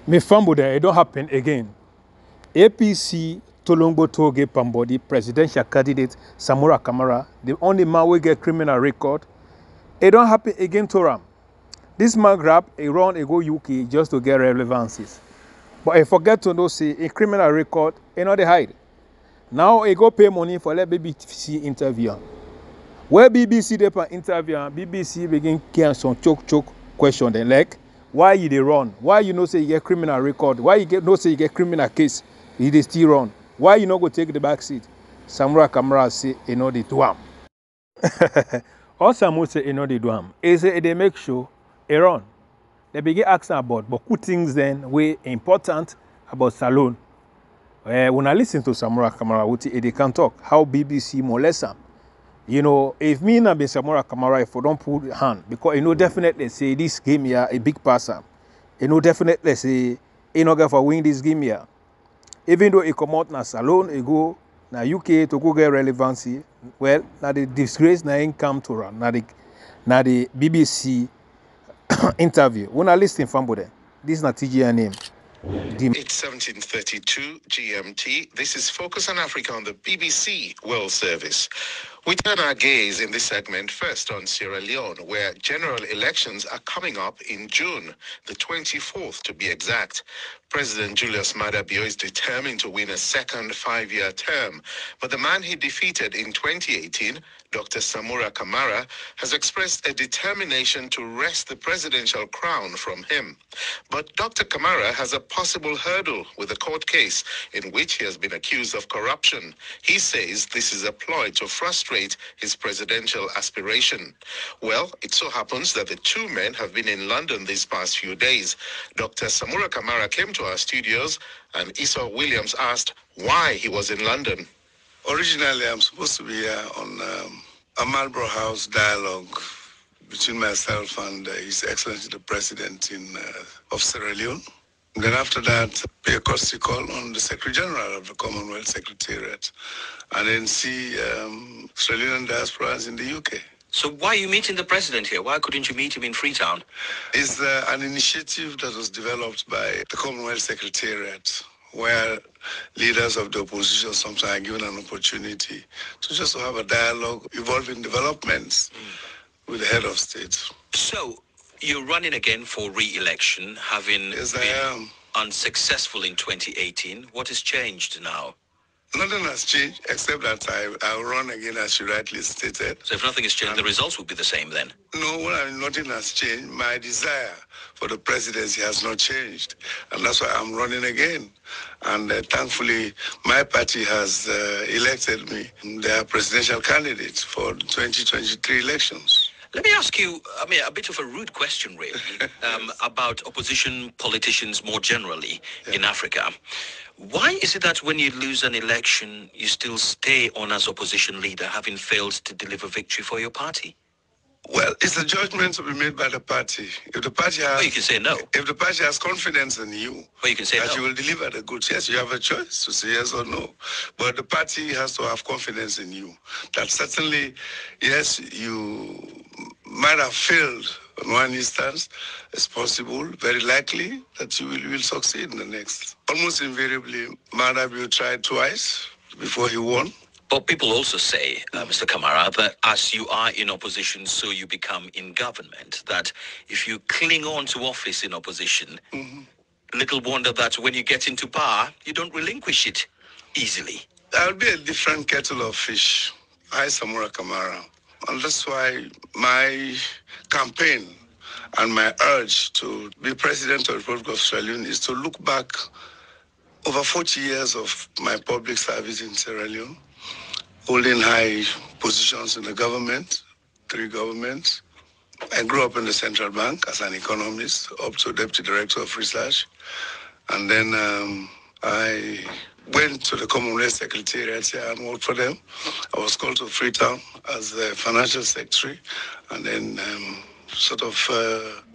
Me fumble there, it don't happen again. APC Tolongbo Toge Pambodi, presidential candidate SAMURA KAMARA, the only man will get criminal record. It don't happen again to Ram. This man grab a run a go UK just to get relevancies. But I forget to know say a criminal record, you know they hide. Now I go pay money for let BBC interview. Where BBC they for interview, BBC begin get some choke question then like why you they run? Why you know say you get criminal record? Why you get no say you get criminal case? You dey still run. Why you not go take the back seat? SAMURA KAMARA say you know they do am. All SAMURA say you know they do am. Is say they make sure they run. They begin asking about but good things then way important about Salone. When I listen to SAMURA KAMARA, they can talk how BBC molest am. You know, if me and be SAMURA KAMARA, if I don't put hand, because you know definitely say this game here a big passer. You know definitely say you know for win this game here. Even though he come out na Salone, he go na UK to go get relevancy. Well, now the disgrace na him come to run. Now the BBC interview. When I listen from there, this is not TGI name. It's 17:32 GMT. This is Focus on Africa on the BBC World Service. We turn our gaze in this segment first on Sierra Leone, where general elections are coming up in June, the 24th to be exact. President Julius Maada Bio is determined to win a second 5-year term, but the man he defeated in 2018, Dr. SAMURA KAMARA, has expressed a determination to wrest the presidential crown from him. But Dr. KAMARA has a possible hurdle with a court case in which he has been accused of corruption. He says this is a ploy to frustrate his presidential aspiration. Well, it so happens that the two men have been in London these past few days. Dr. SAMURA KAMARA came to our studios and Esau Williams asked why he was in London. Originally, I'm supposed to be here on a Marlborough House dialogue between myself and His Excellency the President of Sierra Leone. And then after that, pay a courtesy call on the Secretary General of the Commonwealth Secretariat, and then see Australian diasporas in the UK. So why are you meeting the president here? Why couldn't you meet him in Freetown? It's an initiative that was developed by the Commonwealth Secretariat, where leaders of the opposition sometimes are given an opportunity to just have a dialogue involving developments with the head of state. So you're running again for re-election, having been unsuccessful in 2018. What has changed now? Nothing has changed, except that I'll run again, as you rightly stated. So if nothing has changed, the results will be the same then? No, nothing has changed. My desire for the presidency has not changed. And that's why I'm running again. And thankfully, my party has elected me their presidential candidate for the 2023 elections. Let me ask you, a bit of a rude question, really, about opposition politicians more generally in Africa. Why is it that when you lose an election, you still stay on as opposition leader, having failed to deliver victory for your party? Well, it's a judgment to be made by the party. If the party has, you can say no. If the party has confidence in you, you can say that no. You will deliver the goods. Yes, you have a choice to say yes or no. But the party has to have confidence in you. That certainly, yes, you might have failed in one instance. It's possible, very likely, that you will succeed in the next. Almost invariably, Maada Bio tried twice before he won. But people also say, Mr. KAMARA, that as you are in opposition, so you become in government. That if you cling on to office in opposition, little wonder that when you get into power, you don't relinquish it easily. That'll be a different kettle of fish. I, SAMURA KAMARA. And that's why my campaign and my urge to be president of the Republic of Australia is to look back over 40 years of my public service in Sierra Leone, holding high positions in the government, 3 governments. I grew up in the central bank as an economist, up to deputy director of research. And then I went to the Commonwealth Secretariat here and worked for them. I was called to Freetown as the financial secretary, and then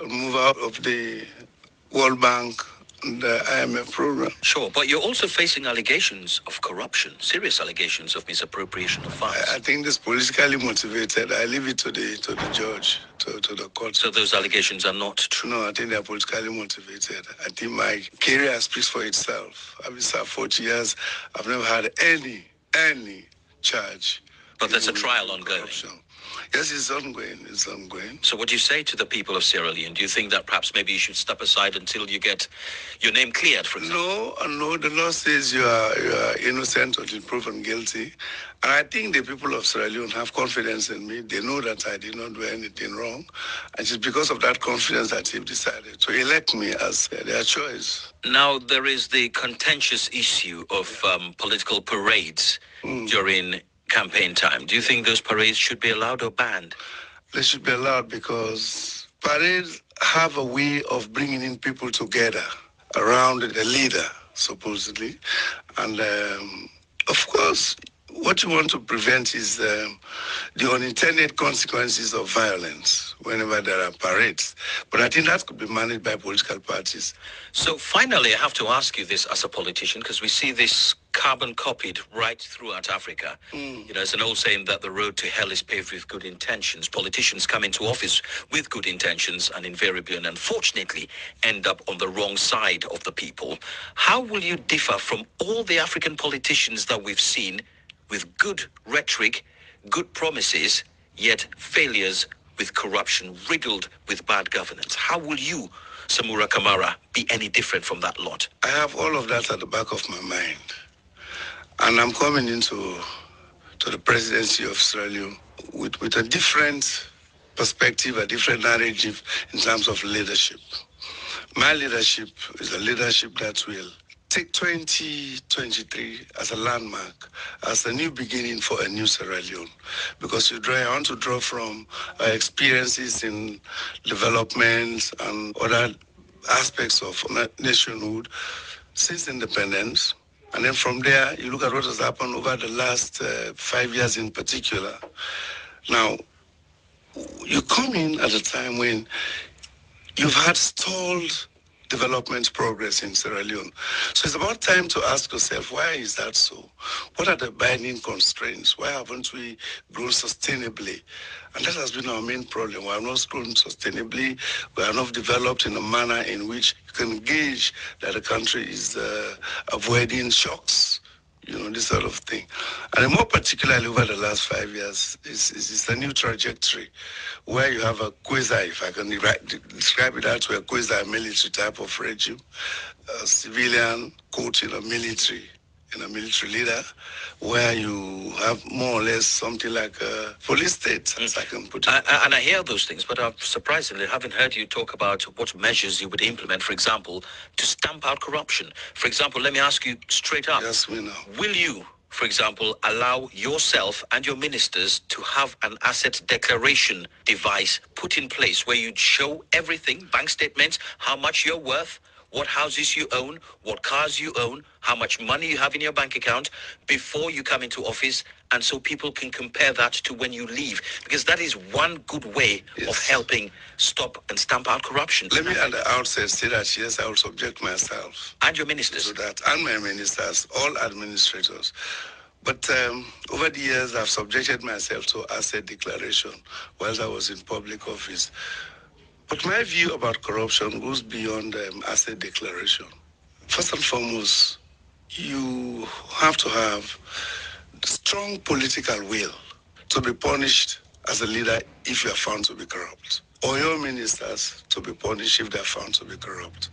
move out of the World Bank and the IMF program. Sure, but you're also facing allegations of corruption, serious allegations of misappropriation of funds. I think this politically motivated. I leave it to the judge, to the court. So those allegations are not true? No, I think they are politically motivated. I think my career speaks for itself. I've been served 40 years. I've never had any charge. But there's a trial ongoing. Corruption. Yes, it's ongoing. It's ongoing. So what do you say to the people of Sierra Leone? Do you think that perhaps maybe you should step aside until you get your name cleared, for example? No. The law says you are innocent until proven guilty. And I think the people of Sierra Leone have confidence in me. They know that I did not do anything wrong. And it's because of that confidence that they've decided to elect me as their choice. Now, there is the contentious issue of political parades during campaign time. Do you think those parades should be allowed or banned? They should be allowed because parades have a way of bringing in people together around the leader, supposedly. And of course, what you want to prevent is the unintended consequences of violence whenever there are parades. But I think that could be managed by political parties. So finally, I have to ask you this as a politician, because we see this carbon copied right throughout Africa. You know, it's an old saying that the road to hell is paved with good intentions. Politicians come into office with good intentions and invariably and unfortunately end up on the wrong side of the people. How will you differ from all the African politicians that we've seen with good rhetoric, good promises, yet failures with corruption, riddled with bad governance? How will you, SAMURA KAMARA, be any different from that lot? I have all of that at the back of my mind. And I'm coming into the presidency of Sierra Leone with a different perspective, a different narrative in terms of leadership. My leadership is a leadership that will take 2023 as a landmark, as a new beginning for a new Sierra Leone. Because I want to draw from experiences in development and other aspects of nationhood since independence. And then from there, you look at what has happened over the last 5 years in particular. Now, you come in at a time when you've had stalled development progress in Sierra Leone. So it's about time to ask yourself, why is that so? What are the binding constraints? Why haven't we grown sustainably? And that has been our main problem. We have not grown sustainably. We are not developed in a manner in which you can gauge that the country is avoiding shocks. You know, this sort of thing. And more particularly over the last 5 years, it's a new trajectory where you have a quasi, if I can describe it that way, a quasi-military type of regime, a civilian court in a military leader, where you have more or less something like a police state, as I can put it. And I hear those things, but I've surprisingly haven't heard you talk about what measures you would implement, for example, to stamp out corruption. For example, let me ask you straight up. Yes, we know. Will you, for example, allow yourself and your ministers to have an asset declaration device put in place where you'd show everything, bank statements, how much you're worth, what houses you own, what cars you own, how much money you have in your bank account before you come into office, and so people can compare that to when you leave? Because that is one good way of helping stop and stamp out corruption. Let me at the outset say that, yes, I will subject myself. And your ministers. To that, and my ministers, all administrators. But over the years, I've subjected myself to asset declaration whilst I was in public office. But my view about corruption goes beyond asset declaration. First and foremost, you have to have strong political will to be punished as a leader if you are found to be corrupt, or your ministers to be punished if they are found to be corrupt.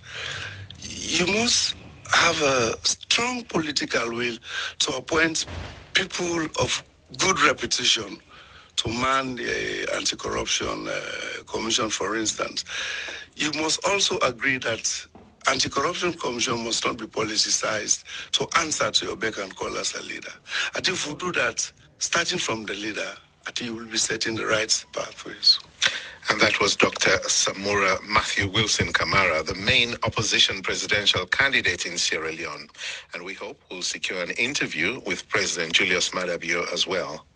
You must have a strong political will to appoint people of good reputation to man the anti-corruption commission, for instance. You must also agree that anti-corruption commission must not be politicized to answer to your beck and call as a leader. I think if we do that, starting from the leader, I think you will be setting the right pathways. And that was Dr. SAMURA Matthew Wilson KAMARA, the main opposition presidential candidate in Sierra Leone. And we hope we'll secure an interview with President Julius Maada Bio as well.